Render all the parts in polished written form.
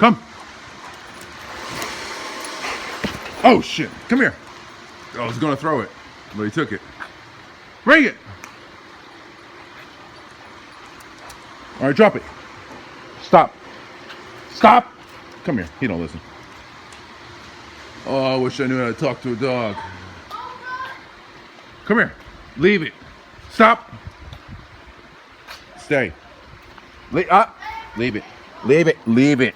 Come. Oh shit! Come here. I was gonna throw it, but he took it. Bring it. All right, drop it. Stop. Stop. Come here. He don't listen. Oh, I wish I knew how to talk to a dog. Come here. Leave it. Stop. Stay. Leave it. Leave it. Leave it.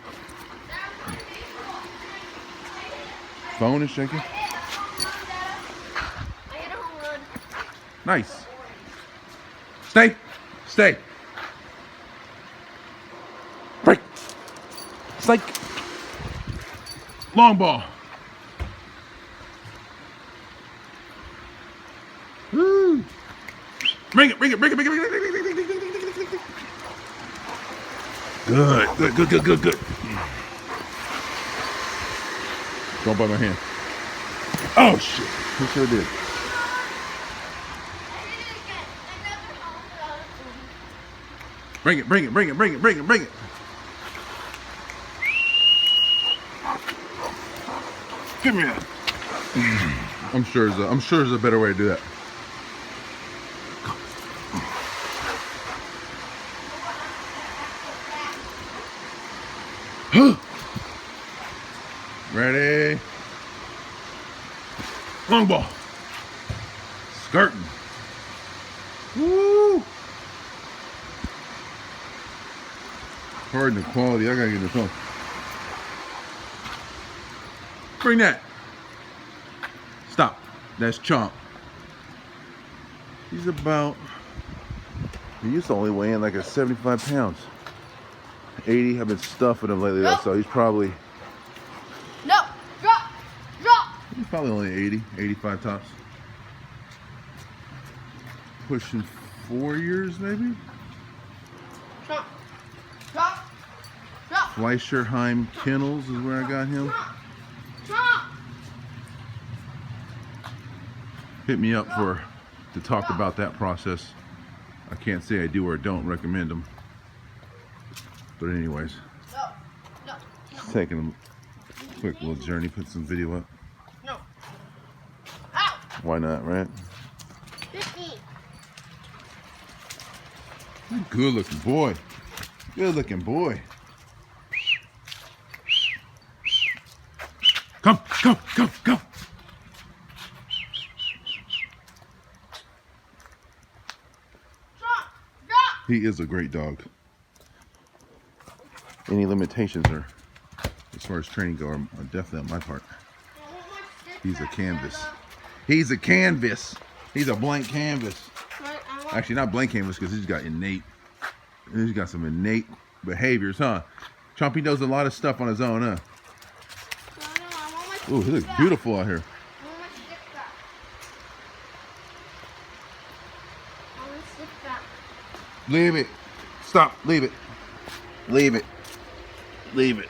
Phone is shaking. Nice. Stay. Stay. Break. Psych. Long ball. Woo. Bring it, bring it, bring it, bring it, bring it, bring it, bring it, bring it. Good, good, good, good, good, good. Don't bite my hand. Oh shit, he sure did. Bring it, bring it, bring it, bring it, bring it, bring it. Give me that. I'm sure there's a better way to do that. Ready? Long ball. Skirting. Woo! Pardon the quality. I gotta get this phone. Bring that. Stop. That's Chomp. He's about. He used to only weigh in like a 75 pounds. 80. I've been stuffing him lately, though, so he's probably. No, drop, drop. He's probably only 80, 85 tops. Pushing 4 years, maybe. Drop, drop, drop. Fleischerheim Kennels is where I got him. Drop. Hit me up to talk about that process. I can't say I do or don't recommend them. But anyways, just taking a quick little journey, put some video up. No. Ow. Why not, right? 50. Good looking boy. Good looking boy. Come, go, go, go. Drop, drop. He is a great dog. Any limitations are, as far as training go, are definitely on my part. He's a canvas. He's a canvas. He's a blank canvas. Actually, not blank canvas because he's got some innate behaviors, huh? Chompy knows a lot of stuff on his own, huh? Ooh, he looks beautiful out here. Leave it. Stop. Leave it. Leave it. Leave it.